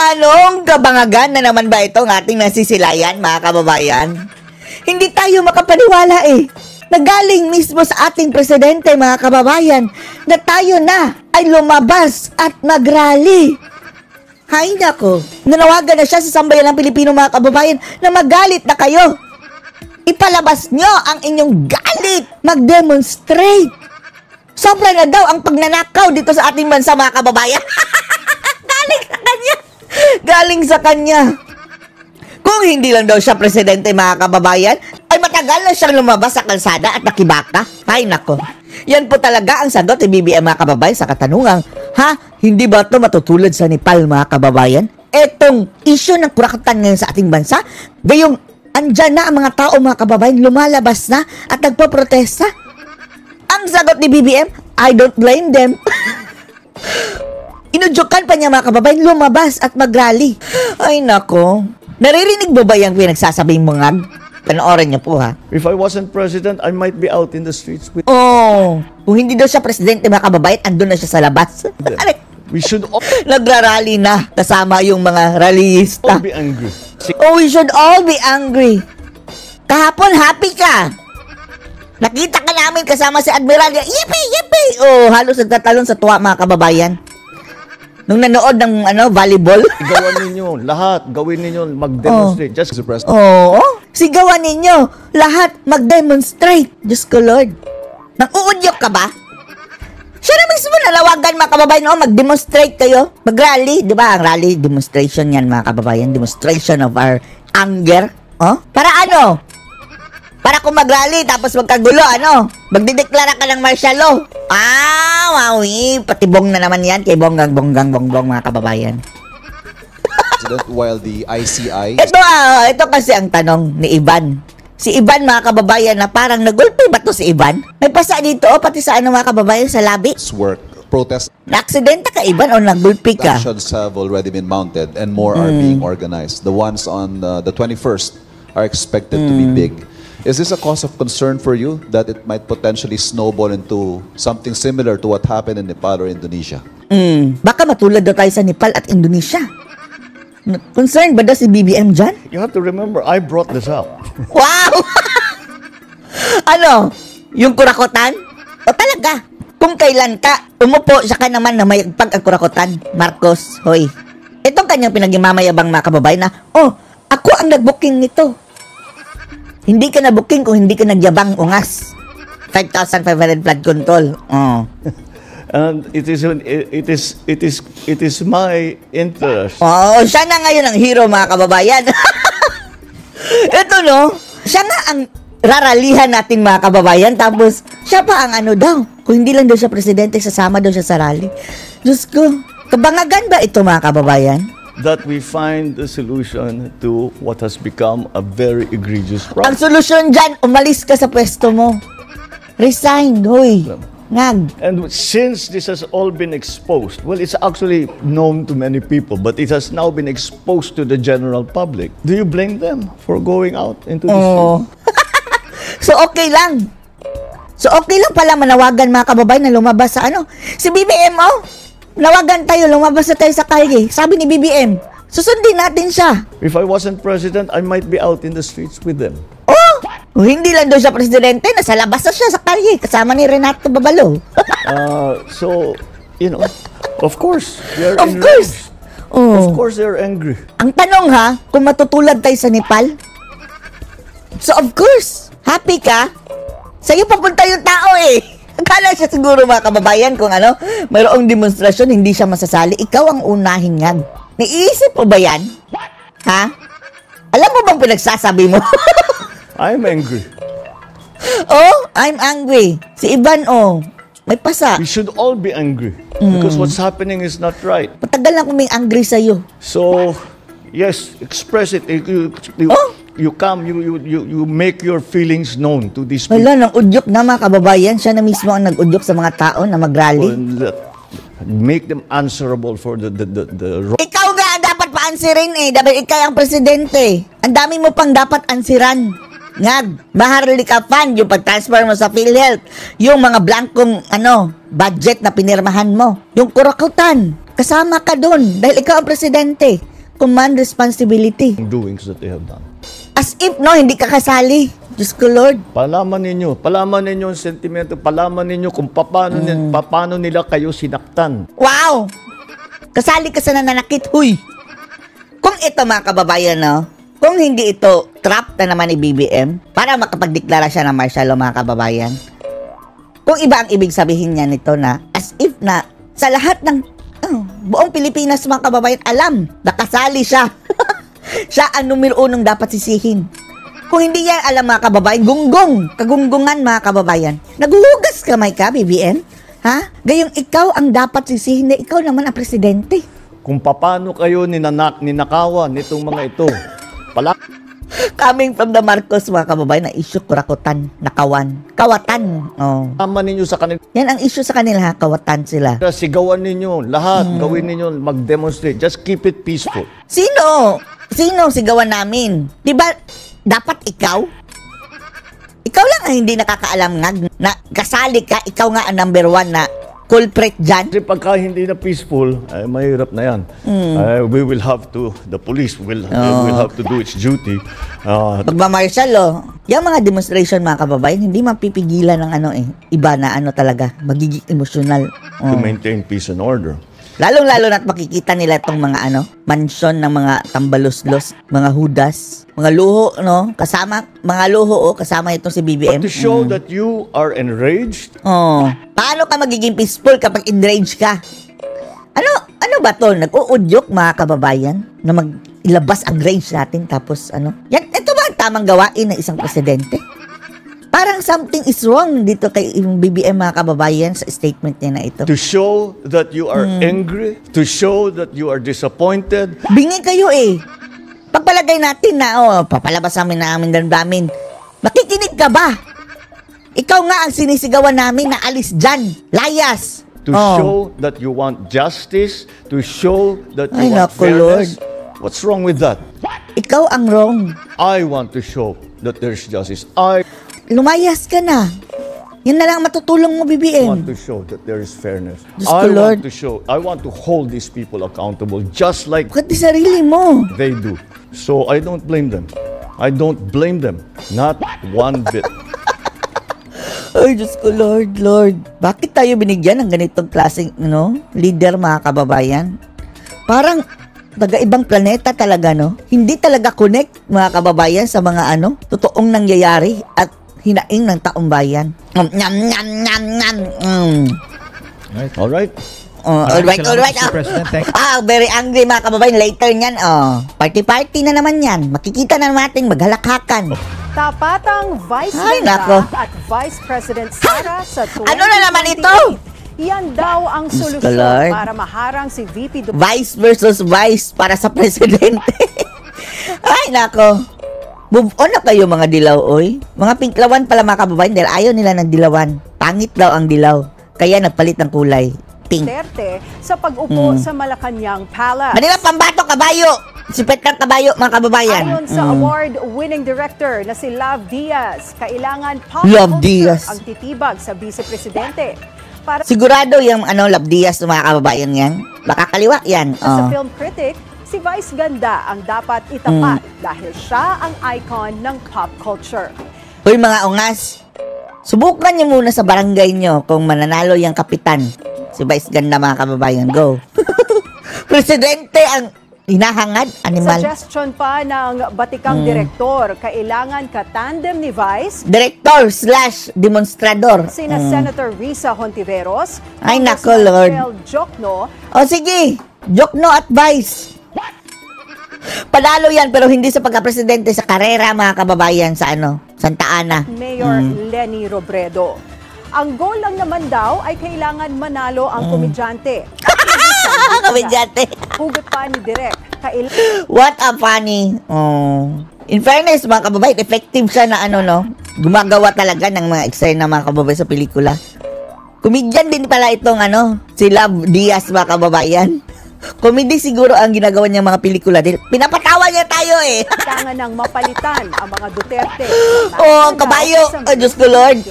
Anong kabangagan na naman ba itong ating nasisilayan, mga kababayan? Hindi tayo makapaniwala eh. Nagaling mismo sa ating presidente, mga kababayan, na tayo na ay lumabas at mag-rally. Hay nako, nanawagan na siya sa sambayan ng Pilipino, mga kababayan, na magalit na kayo. Ipalabas nyo ang inyong galit, mag-demonstrate. Sobra na daw ang pagnanakaw dito sa ating bansa, mga kababayan. Galing sa kanya. Galing sa kanya. Kung hindi lang daw siya presidente, mga kababayan, ay matagal na siyang lumabas sa kalsada at nakibaka. Ay nako. Yan po talaga ang sagot ni BBM, mga kababayan, sa katanungang, hindi ba ito matutulad sa Nepal, mga kababayan? Etong issue ng kurakatan ngayon sa ating bansa, gayong andyan na ang mga tao, mga kababayan, lumalabas na at nagpo-protesta. Ang sagot ni BBM, I don't blame them. Inudyukan pa niya, mga kababayan, lumabas at mag-rally. Ay nako. Naririnig mo ba yung pinagsasabi mo nga? Panoorin niyo po, ha? If I wasn't president, I might be out in the streets with... Oh, kung hindi daw siya presidente, mga kababayan, andun na siya sa labas. We should all Nagrarally na, kasama yung mga rallyista. be angry. Oh, we should all be angry. Kahapon, happy ka. Nakita ka namin kasama si Admiral. Yippee, yippee. Oh, halos nagtatalon sa tuwa, mga kababayan. Nung nanood ng volleyball. Gawan ninyo lahat. Gawin ninyo mag-demonstrate. Just the president. Oo. Sigawan ninyo. Lahat mag-demonstrate. Diyos ko, Lord. Nang-uudyok ka ba? Siya na mismo nalawagan, mga kababayan. Mag-demonstrate kayo. Mag-rally. Di ba? Ang rally, demonstration yan, mga kababayan. Demonstration of our anger. Para ano? Para kung mag-rally, tapos magkagulo, magdideklara ka ng martial law. Wawi. Patibong na naman yan kay bongbong, mga kababayan. While the ICI... Ito kasi ang tanong ni Ivan. Si Ivan, mga kababayan, na parang nagulpi ba to si Ivan? May pasa dito, pati sa mga kababayan, sa labi. Work, protest Na-aksidente ka, Ivan, o nagulpi ka? actions have already been mounted and more are being organized. The ones on the 21st are expected to be big. Is this a cause of concern for you that it might potentially snowball into something similar to what happened in Nepal or Indonesia? Baka matulad daw tayo sa Nepal at Indonesia. Concerned ba daw si BBM dyan? You have to remember, I brought this up. Wow! Yung kurakutan? O talaga? Kung kailan ka, umupo siya ka naman na may pag-kurakutan. Marcos, hoy. Itong kanyang pinagmamayabang, mga kababayan na, ako ang nag-booking nito. Hindi ka na-booking kung hindi ka nagyabang ungas. 5,500 flood control. And it is my interest. Siya na ngayon ang hero, mga kababayan. Ito, siya nga ang raralihan natin, mga kababayan. Tapos, siya pa ang daw. Kung hindi lang daw siya presidente, sasama daw siya sa rally. Diyos ko, kabangagan ba ito, mga kababayan? That we find the solution to what has become a very egregious Ang problem. solusyon dyan, umalis ka sa pwesto mo. Resign, hoy. Ngag. And since this has all been exposed, well, it's actually known to many people, but it has now been exposed to the general public. Do you blame them for going out into the street? So, okay lang. So, okay lang pala manawagan, mga kababayan, na lumabas sa Si BBM, nawagan tayo, lumabas na tayo sa kalye. Sabi ni BBM, susundin natin siya. If I wasn't president, I might be out in the streets with them. Hindi lang daw siya presidente, nasa labas na siya sa kalye, kasama ni Renato Babalo. So, of course, they're Of course. enraged. Of course, they're angry. Ang tanong kung matutulad tayo sa Nepal? So, of course, happy ka? Sa'yo papunta yung tao eh. Akala siya siguro, mga kababayan, kung mayroong demonstrasyon, hindi siya masasali. Ikaw ang unahin nga. Naiisip mo ba yan? Alam mo bang pinagsasabi mo? I'm angry. I'm angry. Si Ivan, may pasa. We should all be angry because what's happening is not right. Matagal na kuming angry sa'yo. So, yes, express it. You come, you make your feelings known to these people. Wala, nang udyok na, mga kababayan. Siya na mismo ang nag-udyok sa mga tao na mag-rally. Make them answerable for the wrong. Ikaw nga ang dapat paansirin eh. Dapat ikaw ang presidente. Ang dami mo pang dapat ansiran. Ngag, maharli ka fan, yung pag-transfer mo sa PhilHealth, yung mga blankong, budget na pinirmahan mo, yung kurakutan, kasama ka dun, dahil ikaw ang presidente. command responsibility. doings that they have done. As if, no, hindi ka kasali. Diyos ko, Lord. Palaman ninyo ang sentimento, palaman ninyo kung paano nila kayo sinaktan. Wow! Kasali ka sa nananakit. Huy! Kung ito, mga kababayan, no? Kung hindi ito trap na naman ni BBM, para makapagdeklara siya ng martial law, mga kababayan. Kung iba ang ibig sabihin niya nito na, as if na, sa lahat ng buong Pilipinas, mga kababayan, alam, nakasali siya. Siya ang numero 1 dapat sisihin. Kung hindi yan alam, mga kababayan, kagunggungan, mga kababayan. Naghuhugas kamay ka, BBM? Ha? Gayong ikaw ang dapat sisihin na ikaw naman ang presidente. Kung paano kayo ninakawan nitong mga ito. Coming from the Marcos, mga kababayan, na issue kurakutan, nakawan. Kawatan. Oh. Tama ninyo sa kanila. Yan ang issue sa kanila, ha? Kawatan sila. Sigawan ninyo, lahat, gawin ninyo, mag-demonstrate. Just keep it peaceful. Sino sigawan namin? Diba, dapat ikaw? Ikaw lang ang hindi nakakaalam nga na kasali ka, ikaw nga ang number 1 na culprit dyan. Kasi pagka hindi na peaceful, ay mahirap na yan. The police will have to do its duty. Magmamartial, yung mga demonstration, mga kababayan, hindi mapipigilan ng iba na talaga, magiging emosyonal. To maintain peace and order. Lalong-lalo na't makikita nila itong mga mansyon ng mga tambaluslos, mga hudas, mga luho, no? Mga luho, kasama itong si BBM. But to show that you are enraged, paano ka magiging peaceful kapag enraged ka? Ano ba to? Nag-uudyok, mga kababayan, na ilabas ang rage natin, tapos ito ba ang tamang gawain ng isang presidente? Parang something is wrong dito kay BBM, mga kababayan, sa statement niya na ito. to show that you are angry, to show that you are disappointed. Bingi kayo Pagpalagay natin na, papalabas namin damdamin. Makikinig ka ba? Ikaw nga ang sinisigawan namin na alis dyan. Layas. To show that you want justice, to show that you want Lord. fairness. What's wrong with that? Ikaw ang wrong. I want to show that there's justice. Lumayas ka na. Yan na lang matutulong mo, I BBM. want to show that there is fairness. Diyos ko, Lord. I want to hold these people accountable just like Bakit di sarili mo? they do. So I don't blame them. I don't blame them. Not one bit. Ay, Diyos ko, Lord. Bakit tayo binigyan ng ganitong klaseng, leader, mga kababayan? Parang taga-ibang planeta talaga, no? Hindi talaga connect, mga kababayan, sa mga totoong nangyayari at hinaing ng taong bayan. All right? Alright. Mr. President, thank you. Very angry, mga kababayan. Later niyan, party-party na naman yan. Makikita na natin maghalakhakan. Tapatang Vice Ay, Ganda nako. at Vice President Sara sa 2028. Ano na naman ito? Yan daw ang Diyos ko, solusyon Lord. para maharang si VP Vice versus Vice para sa presidente. Ay, nako. Move on na kayo, mga dilaw, oy. Mga pinklawan pala, mga kababayan, dahil ayaw nila ng dilawan. Pangit daw ang dilaw. Kaya nagpalit ng kulay. Pink. Duterte sa pag-upo sa Malacanang Palace. Manila, pambato, kabayo! Sipet ng kabayo, mga kababayan. Ayon sa award-winning director na si Love Diaz, kailangan pop Love culture Diaz. ang titibag sa vice-presidente. Para Sigurado yung Love Diaz ng mga kababayan yan. Baka kaliwa yan. sa film critic, si Vice Ganda ang dapat itapat dahil siya ang icon ng pop culture. Uy, mga ungas, subukan niyo muna sa barangay niyo kung mananalo yung kapitan. Si Vice Ganda, mga kababayan. Go. Presidente ang hinahangad, animal. Suggestion pa ng batikang direktor, kailangan ka-tandem ni Vice, Director/demonstrador. sina Senator Risa Hontiveros, Ay, Congressman nako, Lord. Mel Jokno, O sige, Jokno at Vice. Panalo yan, pero hindi sa pagka-presidente, sa karera, mga kababayan, sa Santa Ana. Mayor Lenny Robredo. Ang goal lang naman daw ay kailangan manalo ang komedyante. Kamedyante. Hugot pa ni Direk. What a funny. In fairness, mga kababayan, effective siya na gumagawa talaga ng mga eksena, mga kababayan, sa pelikula. Comedian din pala itong si Love Diaz, mga kababayan. Comedy siguro ang ginagawa niyang mga pelikula. Pinapatawa niya tayo Kailangan ng mapalitan ang mga Duterte. ang kabayo. Oh, Diyos ko, Lord.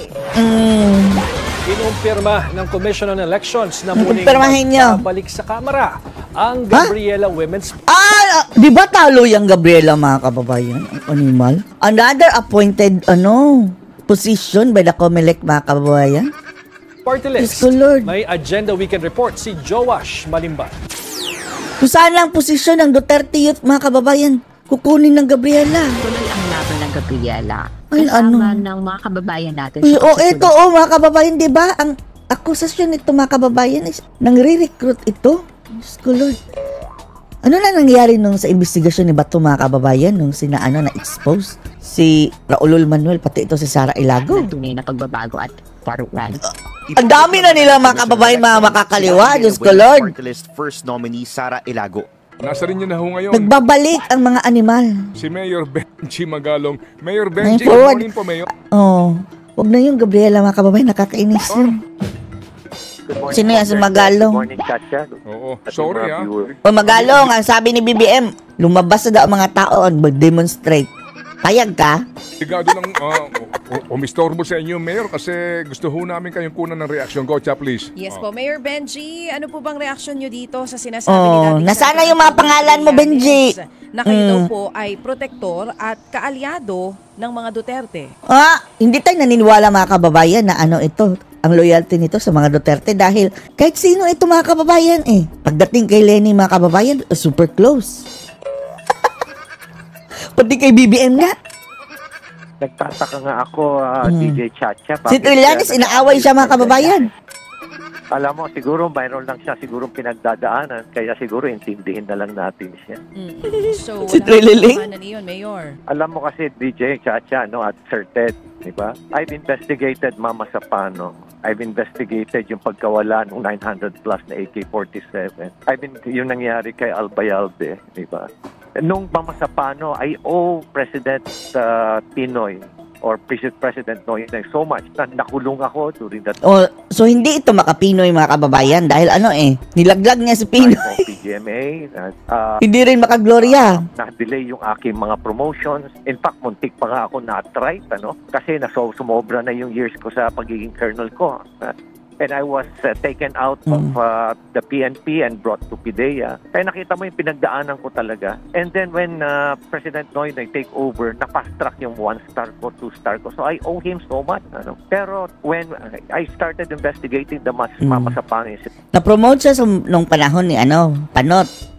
Kinumpirma ng Commission on Elections na muling Kumpirmahin niyo. balik sa Kamara ang Gabriela Women's Di ba talo yung Gabriela, mga kababayan? Ang animal. Another appointed, position by the COMELEC, mga kababayan. Party list. Diyos ko, Lord. May Agenda Weekend Report si Joash Malimban. Kung saan lang posisyon ng Duterte Youth, mga kababayan, kukunin ng Gabriela. Tuloy ang laban ng Gabriela. Ay, Kasama ng mga kababayan natin. Ito, mga kababayan, di ba? Ang akusasyon nito, mga kababayan, is nang-re-recruit ito. Diyos ko, Lord. Ano na nangyari nung sa investigasyon ni Bato, mga kababayan, nung na-expose? Si Raulul Manuel, pati ito si Sara Ilago. Tunay na pagbabago at paruan. Ang dami na nila, mga kababayan, mga makakaliwa. Diyos ko, Lord. Party list first nominee Sara Ilago. Nasa rin niyo na ho ngayon. Nagbabalik ang mga animal. Si Mayor Benji Magalong. Mayor Benji, good forward. morning po, Mayor. Huwag na yung Gabriela, mga kababayan, nakakainis yun. Sino yan, si Magalong? Good morning, Chacha. Oo, sorry ha. O Magalong, ang sabi ni BBM, lumabas na daw ang mga tao at mag-demonstrate. Payag ka? Sigado lang umistorbo sa inyo, Mayor, kasi gusto ho namin kayong kunan ng reaksyon. Go, Cha, please. Yes po, Mayor Benji, ano po bang reaksyon nyo dito sa sinasabi ni Dating nasana Senator yung mga pangalan mo, Benji? Na kayo daw po ay protektor at kaalyado ng mga Duterte. Hindi tayo naniniwala, mga kababayan, na ito, ang loyalty nito sa mga Duterte dahil kahit sino ito, mga kababayan, pagdating kay Lenny, mga kababayan, super close. Pati kay BBM nga. Nagtataka nga ako, DJ Chacha. Si Trillanes, inaaway siya, mga kababayan. Alam mo, siguro mayroon lang siya siguro pinagdadaanan, kaya siguro intindihin na lang natin siya. So, Si Trillanes? wala na Mayor. Alam mo kasi, DJ Chacha, at Sir Ted, di ba? I've investigated Mama Sapano. I've investigated yung pagkawala ng 900 plus na AK-47. Yung nangyari kay Albayalde, di ba? Nung Mama Sapano, I owe President Pinoy or President Noynoy so much na nakulong ako during that time. So hindi ito makapinoy, mga kababayan dahil nilaglag niya si Pinoy. PGMA. Hindi rin makaglorya. Na-delay yung aking mga promotions. In fact, muntik pa nga ako na-tripe, kasi sumobra na yung years ko sa pagiging colonel ko. And I was taken out of the PNP and brought to PIDEA. Kaya nakita mo yung pinagdaanan ko talaga. And then when President Noynoy take over, na-fast-track yung 1-star ko, 2-star ko. So I owe him so much. Pero when I started investigating the Mama Sapano, Na-promote siya nung panahon ni Panot.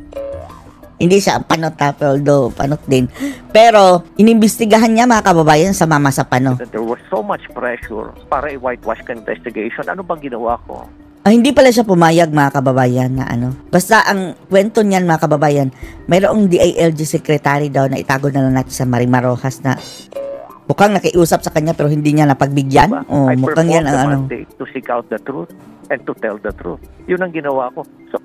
Hindi siya panot, although panot din. Pero, inimbestigahan niya, mga kababayan, sa Mama Sapano. there was so much pressure para i-whitewash ka investigation. Ano bang ginawa ko? Hindi pala siya pumayag, mga kababayan, na Basta ang kwento niyan, mga kababayan, mayroong DILG secretary daw na itago na lang natin sa Marimar Rojas na mukhang nakiusap sa kanya pero hindi niya napagbigyan. I Mukhang yan ang mandate to seek out the truth and to tell the truth. Yun ang ginawa ko. So,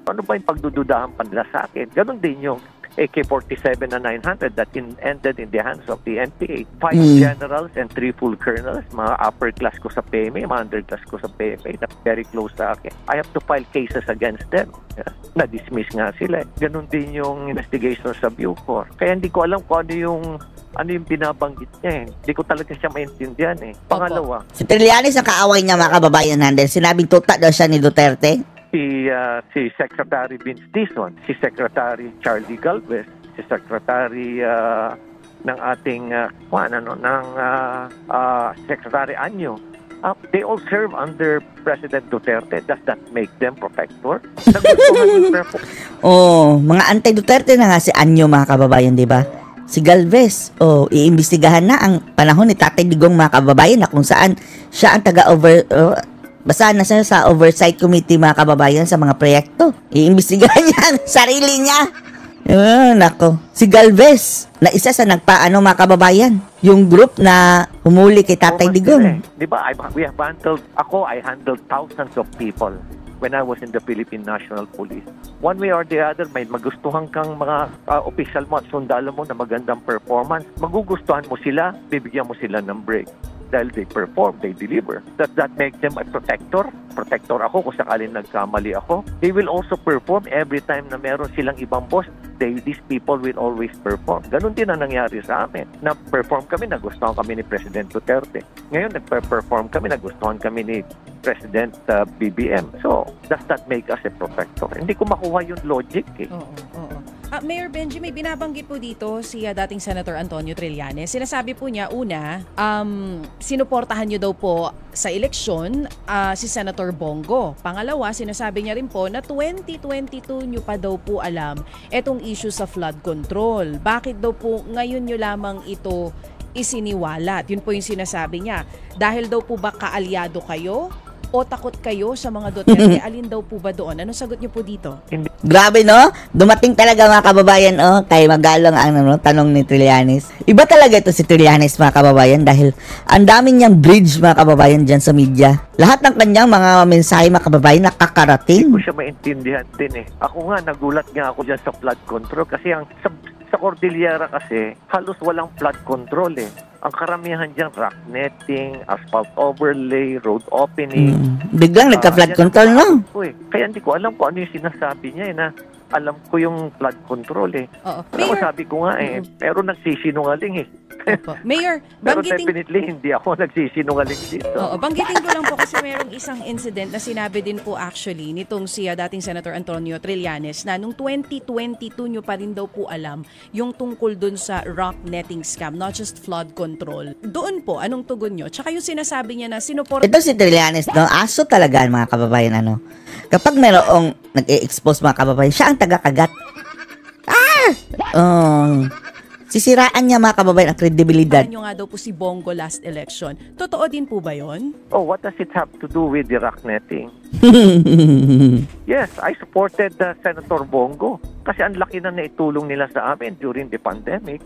ano ba yung pagdududahan pa nila sa akin? Ganon din yung AK-47 na 900 that ended in the hands of the NPA. 5 generals and 3 full colonels, mga upper class ko sa PMA, mga underclass ko sa PMA, na very close sa akin. I have to file cases against them. Na-dismiss nga sila. Ganon din yung investigation sa Bucor. Kaya hindi ko alam kung ano yung binabanggit niya. Hindi ko talaga siya maintindihan. Pangalawa, Si Trillanes ang kaaway niya, mga kababayan, sinabing tuta daw siya ni Duterte. si Secretary Vince Dizon, si Secretary Charlie Galvez, si Secretary ng ating Secretary Anyo. They all serve under President Duterte. Does that make them protector? Mga anti-Duterte na nga si Anyo, mga kababayan, di ba? Si Galvez, iimbestigahan na ang panahon ni Tatay Digong, mga kababayan, na kung saan siya ang basta na siya sa oversight committee, mga kababayan, sa mga proyekto. Iimbestigahan niya ang sarili niya. Nako. Si Galvez, na isa sa mga kababayan, yung group na humuli kay Tatay Digong. Di ba? I handled thousands of people when I was in the Philippine National Police. One way or the other, may magustuhan kang mga official mo at sundalo mo na magandang performance. Magugustuhan mo sila, bibigyan mo sila ng break. Dahil they perform, they deliver. Does that make them a protector? Protector ako kung sakaling nagkamali ako. They will also perform every time na meron silang ibang boss. These people will always perform. Ganun din ang nangyari sa amin. Na-perform kami, nagustuhan kami ni President Duterte. Ngayon, nag-perform kami, nagustuhan kami ni President BBM. So, does that make us a protector? Hindi ko makuha yung logic. Oo. Mayor Benji, may binabanggit po dito si dating Senator Antonio Trillanes. Sinasabi po niya, una, sinuportahan niyo daw po sa eleksyon si Senator Bongo. Pangalawa, sinasabi niya rin po na 2022 niyo pa daw po alam itong issue sa flood control. Bakit daw po ngayon niyo lamang ito isiniwalat? Yun po yung sinasabi niya. Dahil daw po ba kaalyado kayo o takot kayo sa mga Duterte? Alin daw po ba doon? Anong sagot niyo po dito? Grabe, no? Dumating talaga mga kababayan, kay Magalong ang tanong ni Trillanes. Iba talaga ito si Trillanes, mga kababayan, dahil ang dami niyang bridge, mga kababayan, dyan sa media. Lahat ng kanyang mga mensahe, mga kababayan, nakakarating. Hindi ko siya maintindihan din eh. Ako nga, nagulat nga ako dyan sa flood control kasi sa Cordillera kasi halos walang flood control eh. Ang karamihan dyan, rock netting, asphalt overlay, road opening. Biglang nagka-flood control, no? Kaya hindi ko alam kung ano yung sinasabi niya na alam ko yung flood control eh. Oo. Alam mo, sabi ko nga eh, pero nagsisinungaling eh. Mayor, pero definitely hindi ako nagsisinungaling dito. Oo, banggitin ko lang po kasi merong isang incident na sinabi din po actually nitong si dating Senator Antonio Trillanes na nung 2022 nyo pa rin daw po alam yung tungkol dun sa rock netting scam, not just flood control. Doon po, anong tugon nyo? Tsaka yung sinasabi niya na sinuport... Ito si Trillanes, no? Aso talaga, mga kababayan, kapag mayroong nag-i-expose, mga kababayan, siya ang taga-kagat. Sisiraan niya, mga kababayan, ang kredibilidad. Nyo nga daw po si Bongo last election. Totoo din po ba yon? Oh, what does it have to do with the rock netting? Yes, I supported Senator Bongo kasi ang laki na naitulong nila sa amin during the pandemic.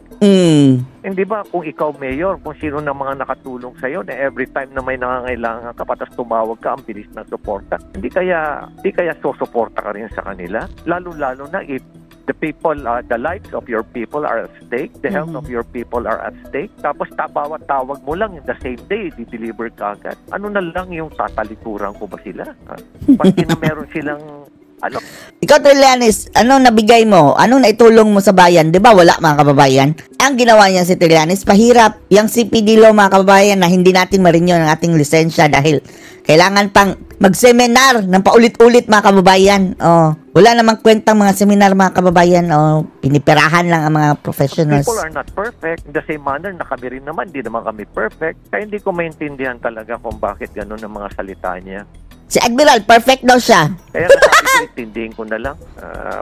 Hindi ba kung ikaw mayor, kung sino na mga nakatulong sa'yo na every time na may nangangailangan ka, patas tumawag ka, ang bilis ng suporta. Hindi kaya susuporta ka rin sa kanila? Lalo-lalo na if the people, the lives of your people are at stake, the health of your people are at stake. Tapos bawat tawag mo lang in the same day, di-deliver ka agad. Ano na lang yung tatalikuran ko ba sila? Pati na meron silang Ikaw, Trillanes, anong nabigay mo? Anong naitulong mo sa bayan? Di ba wala, mga kababayan? Ang ginawa niya si Trillanes, pahirap yung CPD law, mga kababayan, na hindi natin ma-renew ang ating lisensya dahil kailangan pang mag-seminar ng paulit-ulit, mga kababayan. Wala namang kwentang mga seminar, mga kababayan. Pinipirahan lang ang mga professionals. People are not perfect. In the same manner na kami rin naman, hindi naman kami perfect. Kaya hindi ko maintindihan talaga kung bakit ganun ang mga salita niya. Si Admiral, perfect daw siya. Kaya nasabi ko, intindihin ko na lang.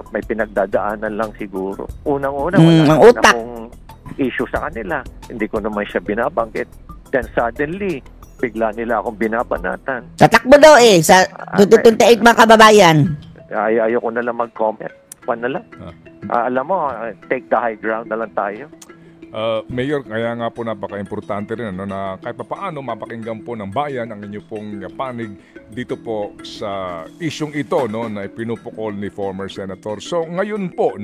May pinagdadaanan lang siguro. Unang-una, wala naman akong issue sa kanila. Hindi ko naman siya binabanggit. Then suddenly, bigla nila akong binabanatan. Tatakbo daw sa 2028, mga kababayan. Ayoko na lang mag-comment. Pan na lang. Alam mo, take the high ground na lang tayo. Mayor, kaya nga po napaka-importante rin na kahit paano mapakinggan po ng bayan ang inyo pong panig dito po sa isyong ito na ipinupukol ni former Senator. So ngayon po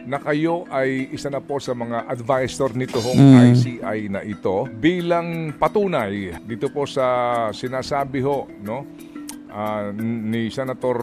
na kayo ay isa na po sa mga advisor nito ICI na ito bilang patunay dito po sa sinasabi ni Senator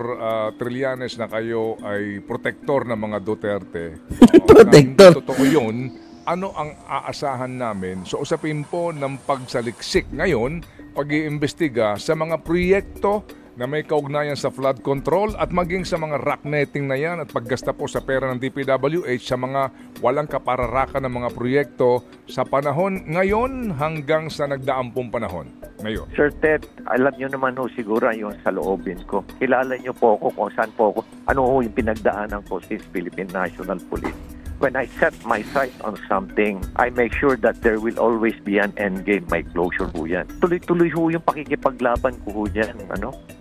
Trillanes na kayo ay protector ng mga Duterte. Protector. Totoo yun. Ano ang aasahan namin sa usapin po ng pagsaliksik ngayon, pag-iimbestiga sa mga proyekto na may kaugnayan sa flood control at maging sa mga rock netting na yan at paggasta po sa pera ng DPWH sa mga walang kapararakan ng mga proyekto sa panahon ngayon hanggang sa nagdaampong panahon. Mayor. Sir Ted, alam nyo naman siguro yung sa loobin ko. Kilala nyo po ako kung saan po ako, ano yung pinagdaanan ko since Philippine National Police. When I set my sights on something, I make sure that there will always be an end game. May closure ho yan. Tuloy-tuloy ho yung pakikipaglaban ko ho dyan.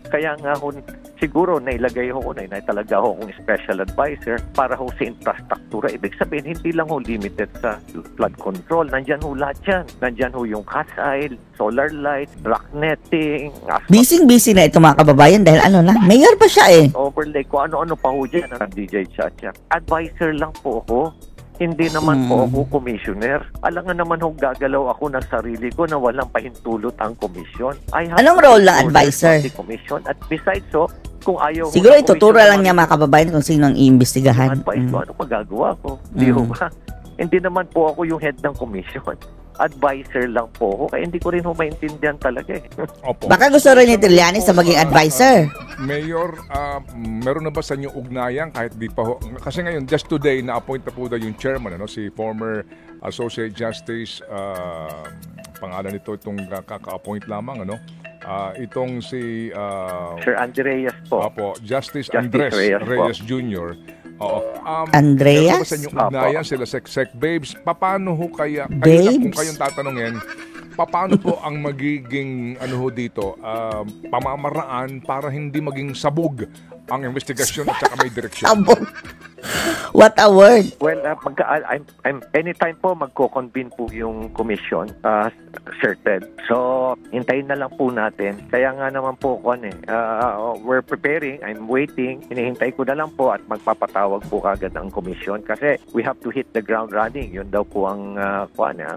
Kaya nga ho, siguro nailagay ho ko na talaga ho akong special advisor para ho sa infrastruktura. Ibig sabihin, hindi lang ho limited sa flood control. Nandyan ho lahat yan. Nandyan ho yung CASIL, solar light, rock netting. Busy na ito, mga kababayan, dahil mayor pa siya Overlay ko, ano-ano pa ho dyan, DJ Chacha. Advisor lang po ako. Hindi naman po ako commissioner. Alam nga naman ho, gagalaw ako ng sarili ko na walang pahintulot ang komisyon. Anong role ng advisor? At besides kung ayaw siguro ituturo lang niya, mga kababayan, kung sino ang iimbestigahan. Ano magagawa ko? Di ho ba? Hindi naman po ako yung head ng komisyon. advisor lang po ako. Kaya hindi ko rin maintindihan talaga eh. Opo. Baka gusto rin ni Trillanes na maging advisor. Mayor, meron na ba sa inyo ugnayan kahit di pa ho? Kasi ngayon, just today, na-appoint na po daw yung chairman, si former Associate Justice, pangalan nito, itong kaka-appoint lamang, itong si Sir Andreas po. Justice Andres Reyes Jr. Oo. Andreas? Sa inyong ugnayan sila Sec Babes, paano ho kaya Babes? kung kayong tatanungin, paano po ang magiging dito pamamaraan para hindi maging sabog ang investigasyon at saka may direksyon? Sabog. What a word. Well, I'm anytime po magko-convene po yung commission, Sir Ted. So, hintayin na lang po natin. Kaya nga naman po we're preparing, I'm waiting, hinihintay ko na lang po at magpapatawag po kagad ang commission kasi we have to hit the ground running. Yun daw po ang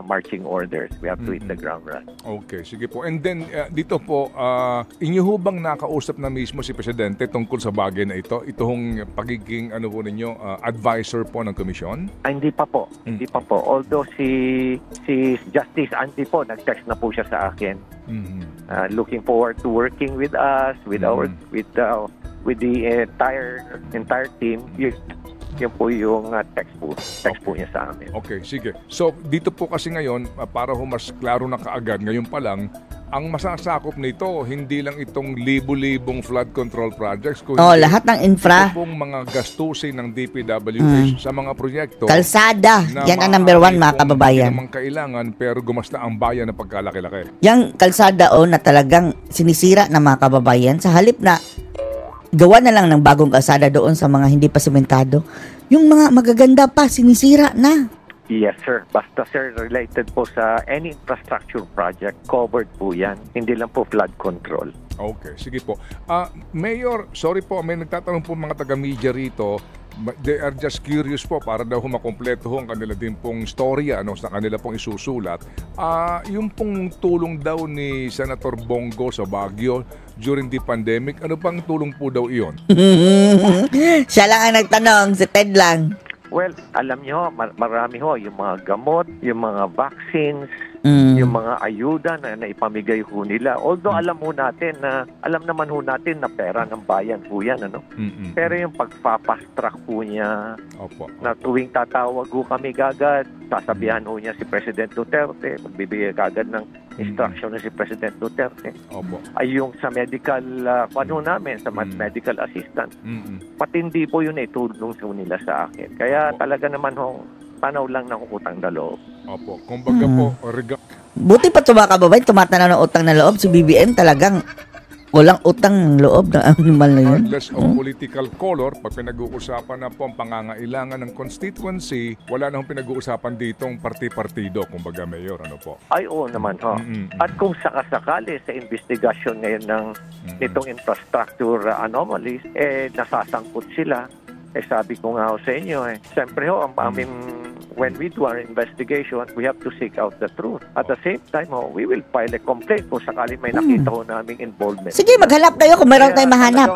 marching orders. We have to hit the ground running. Okay, sige po. And then, dito po, inyo ho bang nakausap na mismo si Presidente tungkol sa bagay na ito? Itong pagiging po ninyo, advisor po ng komisyon? Hindi pa po. Hindi pa po. Although si Justice Andy po, nag-text na po siya sa akin. Looking forward to working with us, with the entire team. Yun po yung text po niya sa amin. Okay, sige. So, dito po kasi ngayon, para mas klaro na kaagad, ngayon pa lang, ang masasakop nito, hindi lang itong libo-libong flood control projects. Lahat ng infra. Ito pong mga gastusin ng DPWH sa mga proyekto. Kalsada. Yan ang number 1, mga kababayan. Hindi naman kailangan, pero gumasta ang bayan ng pagkalaki-laki. Yang kalsada na talagang sinisira ng mga kababayan sa halip na gawa na lang ng bagong kalsada doon sa mga hindi pa sementado. Yung mga magaganda pa, sinisira na. Yes, sir. Basta, sir, related po sa any infrastructure project, covered po yan. Hindi lang po flood control. Okay, sige po. Mayor, sorry po, may nagtatanong po mga taga-media rito. They are just curious po para daw makompleto ang kanila din pong storya sa kanila pong isusulat. Yung pong tulong daw ni Senator Bongo sa Baguio during the pandemic, ano bang tulong po daw iyon? Siya lang ang nagtanong, si Ted lang. Well, alam niyo, marami yung mga gamot, yung mga vaccines, yung mga ayuda na ipamigay ho nila. Although alam naman ho natin na pera ng bayan ho yan, Pero yung pagpapastrack po niya, na tuwing tatawag ho kami gagad, sasabihan ho niya si President Duterte, magbibigay kagad ng instruction na si President Duterte. Ay yung sa medical, sa medical assistant, patindi po yun itulong nila sa akin. Kaya talaga naman tanaw lang ng utang na loob. Kumbaga po, buti pa kababayan, tumatanaw ng utang na loob. Si BBM talagang walang utang ng loob na animal na yun. Regardless of political color, pag pinag-uusapan na po ang pangangailangan ng constituency, wala na pinag-uusapan ditong parti-partido, kumbaga, Mayor, Ay, oo naman, At kung sakasakali sa investigasyon ngayon nitong infrastructure anomalies, nasasangkot sila. Sabi ko nga sa inyo, siyempre ang when we do our investigation, we have to seek out the truth. At the same time, we will file a complaint kung sakali may nakita naming involvement. Sige, maghanap kayo kung meron tayong mahanap.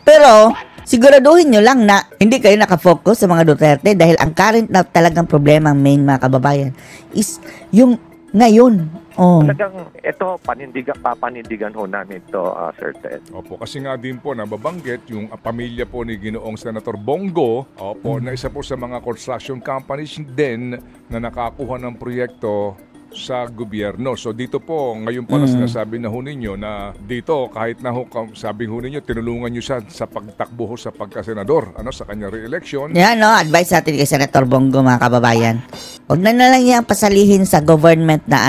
Pero, siguraduhin nyo lang na hindi kayo nakafocus sa mga Duterte dahil ang current na talagang problema main, mga kababayan, is yung ngayon. Talagang ito, papanindigan ho namin ito, Sir Ted. Kasi nga din po nababanggit yung pamilya po ni Ginoong Senator Bongo, na isa po sa mga construction companies din na nakakuha ng proyekto sa gobyerno. So dito po, ngayon pala sinasabi na ho ninyo na dito, kahit na sabi ho ninyo, tinulungan nyo siya sa pagtakbo sa pagkasenador, sa kanyang re-election. Yan, advice natin kay Senator Bongo, mga kababayan. Huwag na lang yan pasalihin sa government na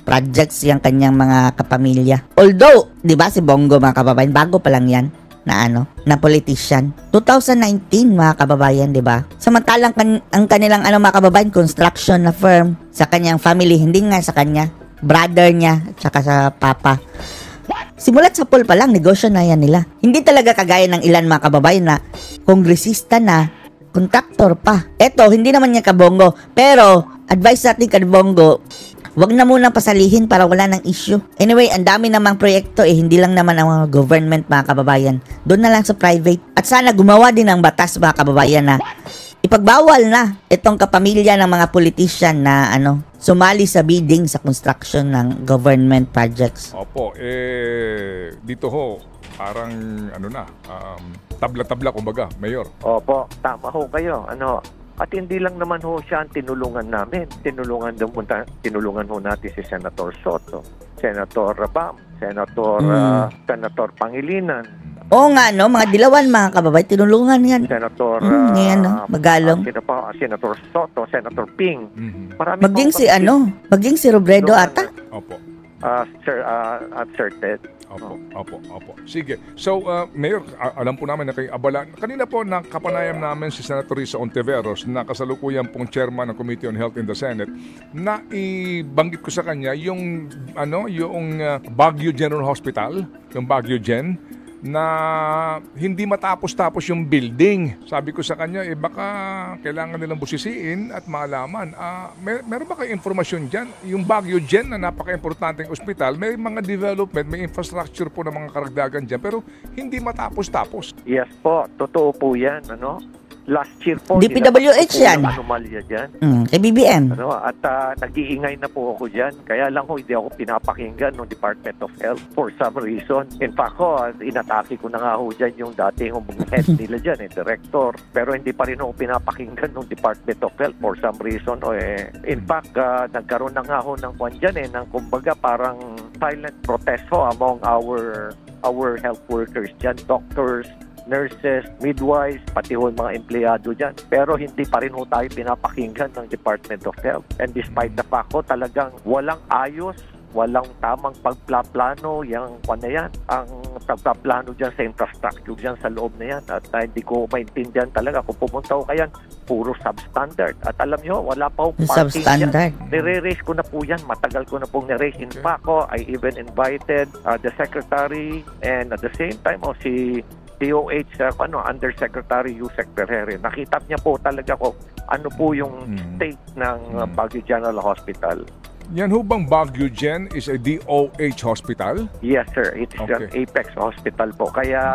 projects yung kanyang mga kapamilya. Although, di ba si Bongo, mga kababayan, bago pa lang yan na politician. 2019, mga kababayan, di ba? Samantalang ang kanilang mga kababayan, construction na firm sa kanyang family, hindi nga sa kanya, brother niya, at saka sa papa. Simulat sa pool pa lang, negosyo na yan nila. Hindi talaga kagaya ng ilan, mga kababayan, na kongresista na, kontraktor pa. Eto, hindi naman niya kabongo. Pero, advice natin kay Bongo, wag na muna pasalihin para wala ng issue. Anyway, ang dami namang proyekto hindi lang naman ang mga government, mga kababayan. Doon na lang sa private. At sana gumawa din ng batas, mga kababayan, na ipagbawal na itong kapamilya ng mga politician na sumali sa bidding sa construction ng government projects. Opo, dito ho, parang tabla-tabla kumbaga, Mayor. Opo, tama ho kayo. At hindi lang naman ho siya ang tinulungan namin. Tinulungan ho natin si Senator Soto, Senator Rabam, Senator Pangilinan. Oo nga, no? Mga dilawan, mga kababay, tinulungan yan. Senator Magalong. Senator Soto, Senator Ping. Marami Maging si Robredo ata. Opo. Sir Ted. Opo. Sige. So, Mayor, alam po namin na kayo abala. Kanina po nakapanayam namin si Senator Risa Ontiveros na kasalukuyan pong chairman ng Committee on Health in the Senate na ibanggit ko sa kanya yung Baguio General Hospital, yung Baguio Gen, na hindi matapos-tapos yung building. Sabi ko sa kanya, baka kailangan nilang busisiin at malaman. Meron ba kayong informasyon dyan? Yung Baguio Gen na napaka-importanteng ospital, may mga development, may infrastructure po ng mga karagdagan dyan, pero hindi matapos-tapos. Yes po, totoo po yan. Last year po, DPWH yan. Anomalya dyan. Kay BBM. At nag-iingay na po ako dyan. Kaya lang hindi ako pinapakinggan ng Department of Health for some reason. In fact, inatake ko na nga dyan yung dating head nila dyan, director. Pero hindi pa rin ako pinapakinggan ng Department of Health for some reason. In fact, nagkaroon na nga ng kwan dyan, ng kumbaga parang silent protest among our health workers dyan, doctors, nurses, midwives, pati ho mga empleyado dyan. Pero hindi pa rin ho tayo pinapakinggan ng Department of Health. And despite the fact talagang walang ayos, walang tamang pagplaplano yung ang pagplaplano dyan sa infrastructure dyan sa loob na yan. At hindi ko maintindihan talaga kung pumunta ko kayan, puro substandard. At alam nyo, wala pa akong parking substandard. Nire-raise ko na po yan. Matagal ko na pong nire-raise. In fact, I even invited the secretary and at the same time, si DOH, Undersecretary Yusek Ferrer. Nakita niya po talaga ano po yung state ng Baguio General Hospital. Yan ho bang Baguio Gen is a DOH hospital? Yes, sir. It's an Apex hospital po. Kaya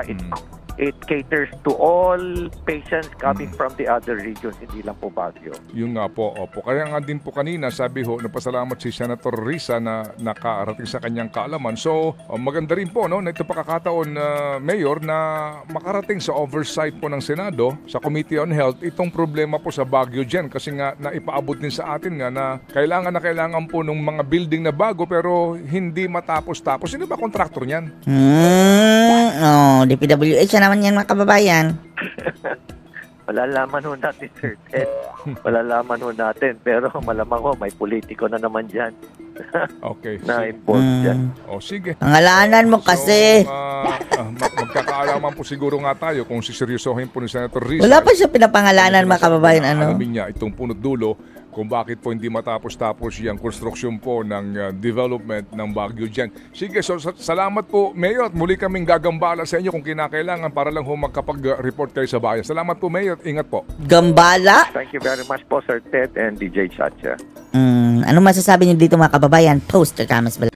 it caters to all patients coming from the other regions, hindi lang po Baguio. Yung nga po, opo. Kaya nga din po kanina, sabi ho, napasalamat si Senator Risa na nakarating sa kanyang kaalaman. So, maganda rin po, na ito pakakataon, Mayor, na makarating sa oversight po ng Senado, sa Committee on Health, itong problema po sa Baguio Gen. Kasi nga, naipaabot din sa atin nga na kailangan po ng mga building na bago pero hindi matapos-tapos. Sino ba kontraktor niyan? DPWH naman yan, mga kababayan. Malalaman ho natin, Sir Ted. Malalaman ho natin. Pero malamang may politiko na naman dyan. Okay. Na involved dyan. Sige. Pangalanan mo kasi. Magkakaalaman po siguro nga tayo kung siseryosohin po ni Senator Risa. Wala pa siya pinapangalanan, mga kababayan. Alamin niya itong punot dulo kung bakit po hindi matapos-tapos yung konstruksyon po ng development ng Baguio Gen. Sige, so salamat po, Mayor. At muli kaming gagambala sa inyo kung kinakailangan para lang magkapag-report kayo sa bayan. Salamat po, Mayor. Ingat po. Gambala? Thank you very much po, Sir Ted and DJ Chacha. Ano masasabi niyo dito, mga kababayan? Post your comments below.